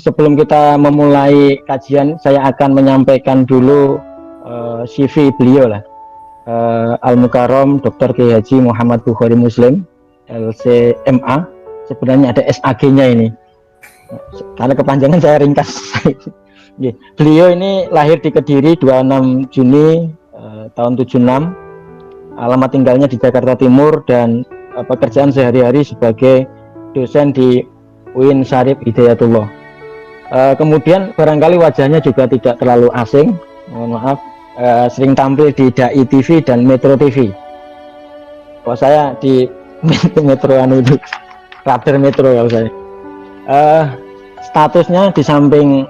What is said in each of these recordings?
Sebelum kita memulai kajian, saya akan menyampaikan dulu CV beliau lah. Al-Mukarram Dr. Kiai Haji Muhammad Bukhari Muslim, LCMA. Sebenarnya ada SAG-nya ini. Karena kepanjangan saya ringkas. Beliau ini lahir di Kediri 26 Juni tahun 76. Alamat tinggalnya di Jakarta Timur dan pekerjaan sehari-hari sebagai dosen di UIN Syarif Hidayatullah. Kemudian barangkali wajahnya juga tidak terlalu asing, mohon maaf, sering tampil di Dai TV dan Metro TV. Kalau saya di Metro itu, Radar Metro kalau saya. Statusnya di samping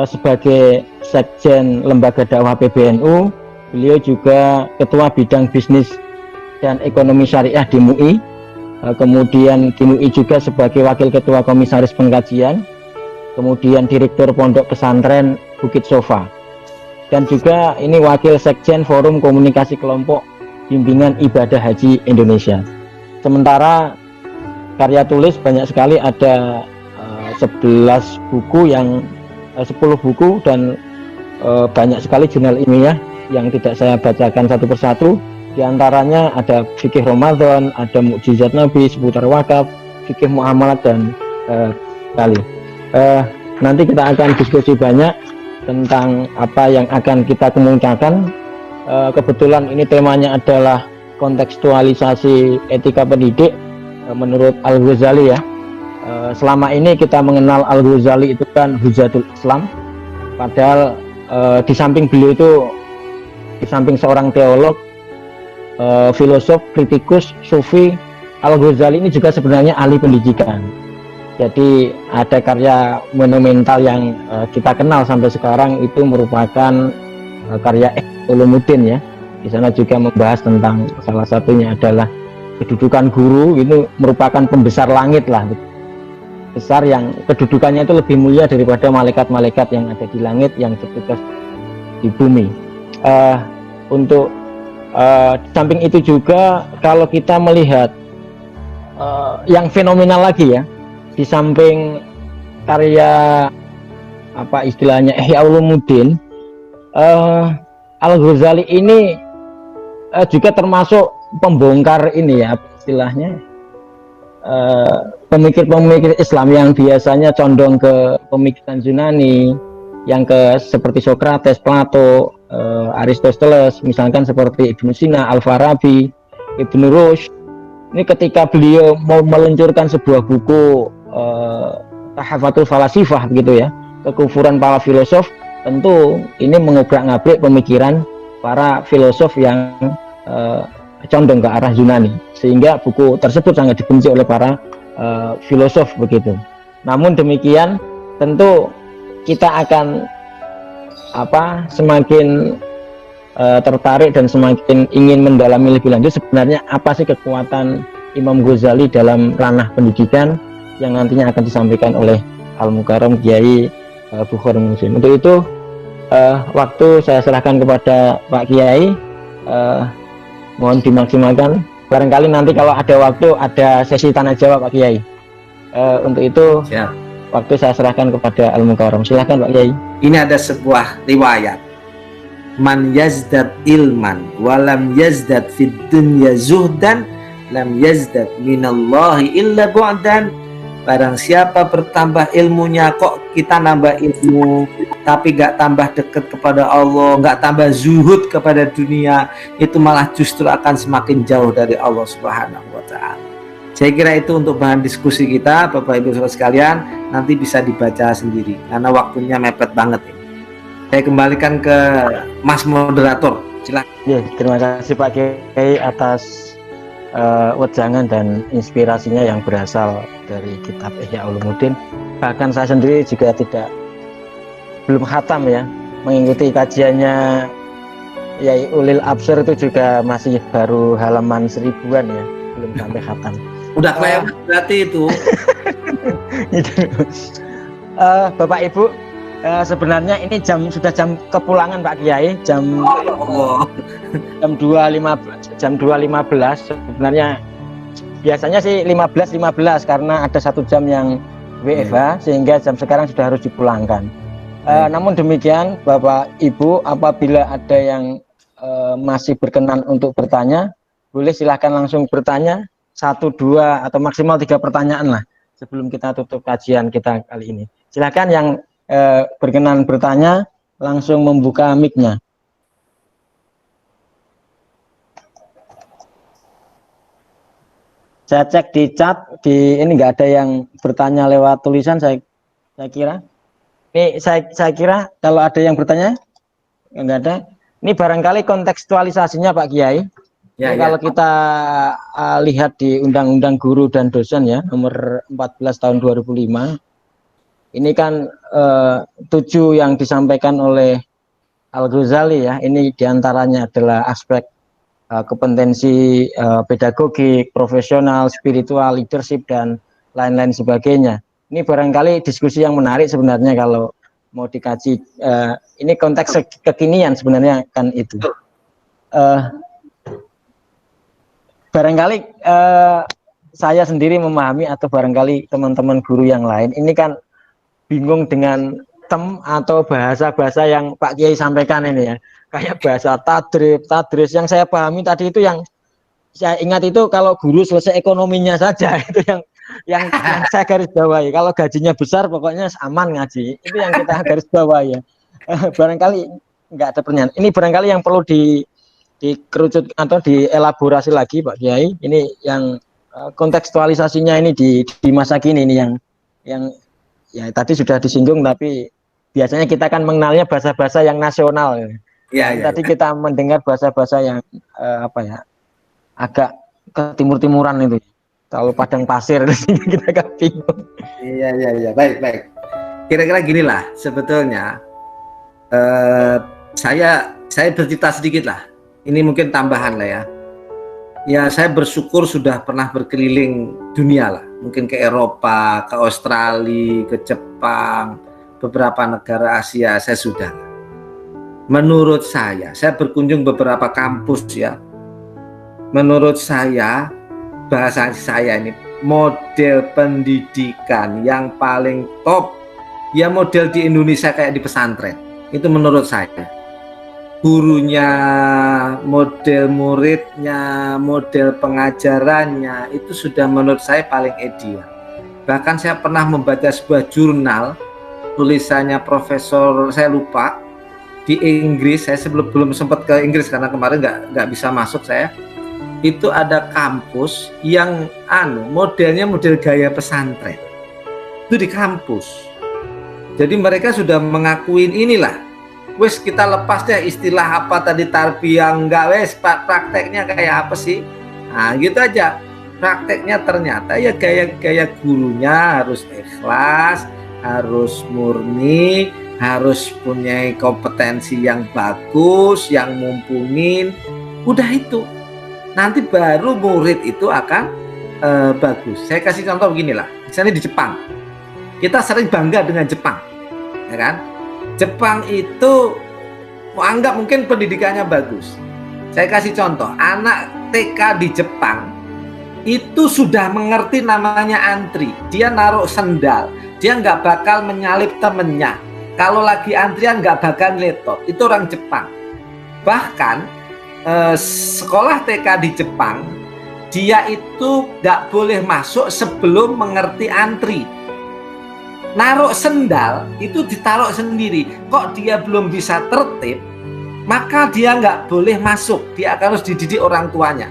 sebagai Sekjen Lembaga Dakwah PBNU, beliau juga Ketua Bidang Bisnis dan Ekonomi Syariah di MUI. Kemudian di MUI juga sebagai Wakil Ketua Komisaris Pengkajian, kemudian Direktur Pondok Pesantren Bukit Sofa, dan juga ini Wakil Sekjen Forum Komunikasi Kelompok Bimbingan Ibadah Haji Indonesia. Sementara karya tulis banyak sekali, ada 11 buku 10 buku dan banyak sekali jurnal ilmiah yang tidak saya bacakan satu persatu. Di antaranya ada fikih Ramadan, ada mukjizat Nabi, seputar wakaf, fikih muamalat dan kali. Nanti kita akan diskusi banyak tentang apa yang akan kita kemukakan. Kebetulan ini temanya adalah kontekstualisasi etika pendidik menurut Al-Ghazali ya. Selama ini kita mengenal Al-Ghazali itu kan Hujatul Islam, padahal di samping beliau itu, di samping seorang teolog, filosof, kritikus, sufi, Al-Ghazali ini juga sebenarnya ahli pendidikan. Jadi ada karya monumental yang kita kenal sampai sekarang itu merupakan karya Ulumuddin ya. Di sana juga membahas tentang salah satunya adalah kedudukan guru, itu merupakan pembesar langit lah, besar yang kedudukannya itu lebih mulia daripada malaikat-malaikat yang ada di langit yang bertugas di bumi. Untuk di samping itu juga kalau kita melihat yang fenomenal lagi ya, di samping karya apa istilahnya Ihya Ulumuddin, Al-Ghazali ini juga termasuk pembongkar ini ya istilahnya, pemikir-pemikir Islam yang biasanya condong ke pemikiran Yunani, yang ke seperti Sokrates, Plato, Aristoteles, misalkan seperti Ibnu Sina, Al-Farabi, Ibnu Rushd. Ini ketika beliau mau meluncurkan sebuah buku Tahafatul Falasifah begitu ya, kekufuran para filosof, tentu ini mengobrak-ngabrik pemikiran para filosof yang condong ke arah Yunani, sehingga buku tersebut sangat dibenci oleh para filosof begitu. Namun demikian tentu kita akan semakin tertarik dan semakin ingin mendalami lebih lanjut sebenarnya apa sih kekuatan Imam Ghazali dalam ranah pendidikan yang nantinya akan disampaikan oleh Al-Mukarram Kiai Bukhari Muslim. Untuk itu waktu saya serahkan kepada Pak Kiai, mohon dimaksimalkan. Barangkali nanti kalau ada waktu ada sesi tanya jawab Pak Kiai. Untuk itu waktu saya serahkan kepada Al-Mukarram. Silahkan Pak Kiai. Ini ada sebuah riwayat, man yazdad ilman walam yazdad fid dunya zuhdan lam yazdad minallahi illa bu'dan. Barang siapa bertambah ilmunya, kok kita nambah ilmu tapi gak tambah dekat kepada Allah, gak tambah zuhud kepada dunia, itu malah justru akan semakin jauh dari Allah Subhanahu wa Ta'ala. Saya kira itu untuk bahan diskusi kita, Bapak Ibu Saudara sekalian. Nanti bisa dibaca sendiri karena waktunya mepet banget ini. Saya kembalikan ke Mas Moderator, silakan. Ya, terima kasih Pak Kiai atas wejangan dan inspirasinya yang berasal dari kitab Ihya Ulumuddin. Bahkan saya sendiri juga belum khatam ya, mengikuti kajiannya Yai Ulil Absar itu juga masih baru halaman 1000-an ya, belum sampai khatam. Udah kelewat berarti itu. Bapak Ibu, sebenarnya ini sudah jam kepulangan Pak Kiai, jam 2.15 sebenarnya. Biasanya sih 15.15 karena ada 1 jam yang WFH sehingga jam sekarang sudah harus dipulangkan. Namun demikian Bapak Ibu, apabila ada yang masih berkenan untuk bertanya, boleh silahkan langsung bertanya 1, 2 atau maksimal 3 pertanyaan lah sebelum kita tutup kajian kita kali ini. Silahkan yang berkenan bertanya langsung membuka mic-nya. Saya cek di chat, ini nggak ada yang bertanya lewat tulisan, saya kira. Ini saya kira kalau ada yang bertanya, nggak ada. Ini barangkali kontekstualisasinya Pak Kiai. Ya, Ini kalau kita lihat di Undang-Undang Guru dan Dosen ya, nomor 14 tahun 2005, ini kan 7 yang disampaikan oleh Al-Ghazali ya, ini diantaranya adalah aspek kompetensi pedagogik, profesional, spiritual, leadership, dan lain-lain sebagainya. Ini barangkali diskusi yang menarik sebenarnya kalau mau dikaji. Ini konteks kekinian sebenarnya kan itu. Barangkali saya sendiri memahami atau barangkali teman-teman guru yang lain ini kan bingung dengan tem atau bahasa-bahasa yang Pak Kiai sampaikan ini ya. Kayak bahasa tadris yang saya pahami tadi itu, yang saya ingat itu kalau guru selesai ekonominya saja itu yang saya garis bawahi. Kalau gajinya besar pokoknya aman ngaji. Itu yang kita garis bawahi ya. Barangkali nggak ada pertanyaan. Ini barangkali yang perlu dikerucut atau dielaborasi lagi Pak Kiai. Ini yang kontekstualisasinya ini di masa kini ini yang ya tadi sudah disinggung, tapi biasanya kita kan mengenalnya bahasa-bahasa yang nasional. Ya, tadi kita mendengar bahasa-bahasa yang agak ke timur-timuran itu, kalau padang pasir kita agak bingung. Iya, baik. Kira-kira ginilah sebetulnya. Saya bercerita sedikit lah. Ini mungkin tambahan lah ya. Ya, saya bersyukur sudah pernah berkeliling dunia lah. Mungkin ke Eropa, ke Australia, ke Jepang, beberapa negara Asia saya sudah. Menurut saya berkunjung beberapa kampus ya. Menurut saya, bahasa saya ini, model pendidikan yang paling top ya model di Indonesia kayak di pesantren. Itu menurut saya. Gurunya, model muridnya, model pengajarannya itu sudah menurut saya paling ideal. Bahkan saya pernah membaca sebuah jurnal tulisannya profesor, saya lupa, di Inggris. Saya belum sempat ke Inggris karena kemarin nggak bisa masuk saya. Itu ada kampus yang modelnya model gaya pesantren. Itu di kampus. Jadi mereka sudah mengakuin inilah. Wes kita lepas deh istilah apa tadi tarbiyah, enggak, wes prakteknya kayak apa sih? Nah gitu aja. Prakteknya ternyata ya gaya gurunya harus ikhlas, harus murni, harus punya kompetensi yang bagus, yang mumpuni. Udah itu, nanti baru murid itu akan bagus. Saya kasih contoh beginilah. Misalnya di Jepang, kita sering bangga dengan Jepang, ya kan? Jepang itu anggap mungkin pendidikannya bagus. Saya kasih contoh, anak TK di Jepang itu sudah mengerti namanya antri. Dia naruh sendal, dia nggak bakal menyalip temennya. Kalau lagi antrian nggak bakal letot. Itu orang Jepang. Bahkan sekolah TK di Jepang, dia itu nggak boleh masuk sebelum mengerti antri. Naruh sendal itu ditaruh sendiri. Kok dia belum bisa tertib, maka dia nggak boleh masuk. Dia harus dididik orang tuanya.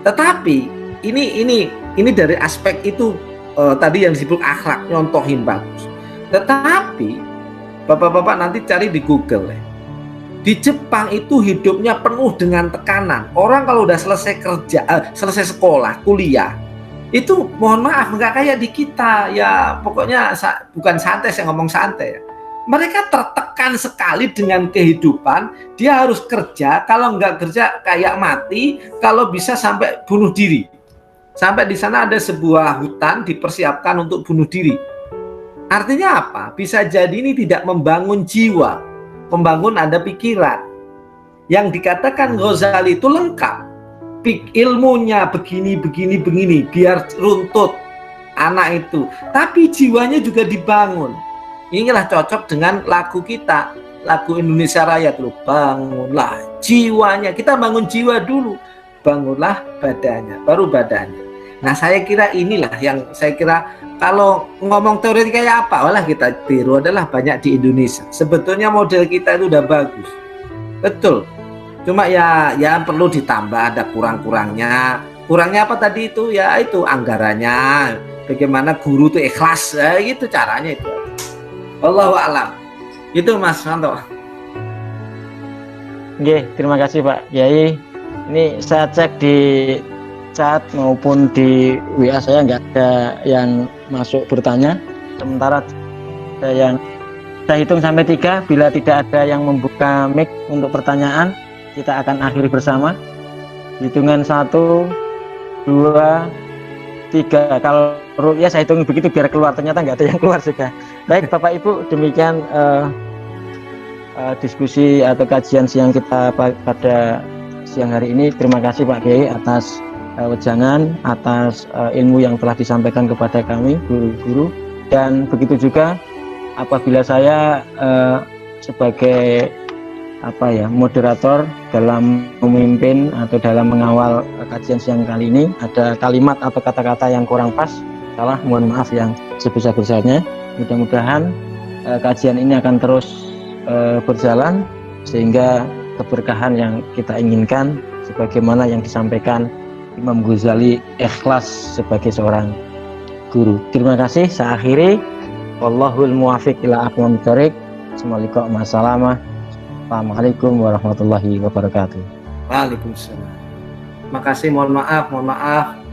Tetapi ini dari aspek itu tadi yang disebut akhlak, nyontohin bagus. Tetapi Bapak-bapak nanti cari di Google ya. Di Jepang itu hidupnya penuh dengan tekanan. Orang kalau udah selesai kerja, selesai sekolah, kuliah, itu mohon maaf nggak kayak di kita ya. Pokoknya bukan santai, saya ngomong santai ya. Mereka tertekan sekali dengan kehidupan. Dia harus kerja, kalau nggak kerja kayak mati, kalau bisa sampai bunuh diri. Sampai di sana ada sebuah hutan dipersiapkan untuk bunuh diri. Artinya apa? Bisa jadi ini tidak membangun jiwa, membangun ada pikiran. Yang dikatakan Ghazali itu lengkap. Ilmunya begini, biar runtut. anak itu, tapi jiwanya juga dibangun. Inilah cocok dengan lagu kita, lagu Indonesia Raya tuh, bangunlah jiwanya. Kita bangun jiwa dulu, bangunlah badannya, baru badannya. Nah, saya kira inilah yang saya kira kalau ngomong teori kayak apa, walah kita tiru adalah banyak di Indonesia. Sebetulnya model kita itu udah bagus, betul. Cuma ya perlu ditambah, ada kurang-kurangnya. Kurangnya apa tadi itu? Ya itu anggarannya. Bagaimana guru itu ikhlas, gitu caranya itu. Wallahu a'lam. Itu Mas Manto. Oke, terima kasih Pak Kiai. Ini saya cek di chat maupun di WA saya nggak ada yang masuk bertanya. Sementara ada yang saya hitung sampai 3. Bila tidak ada yang membuka mic untuk pertanyaan, kita akan akhiri bersama. Hitungan 1, 2, 3. Kalau ya saya hitung begitu biar keluar, ternyata nggak ada yang keluar juga. Baik Bapak Ibu, demikian diskusi atau kajian siang kita pada siang hari ini. Terima kasih Pak Kiai atas wejangan, atas ilmu yang telah disampaikan kepada kami guru-guru, dan begitu juga apabila saya sebagai moderator dalam memimpin atau dalam mengawal kajian siang kali ini ada kalimat atau kata-kata yang kurang pas, salah, mohon maaf yang sebesar-besarnya. Mudah-mudahan kajian ini akan terus berjalan sehingga keberkahan yang kita inginkan sebagaimana yang disampaikan Imam Ghazali ikhlas sebagai seorang guru. Terima kasih, saya akhiri. Wallahul muwafiq ila aqwamit thoriq. Assalamualaikum warahmatullahi wabarakatuh. Waalaikumsalam. Makasih, mohon maaf.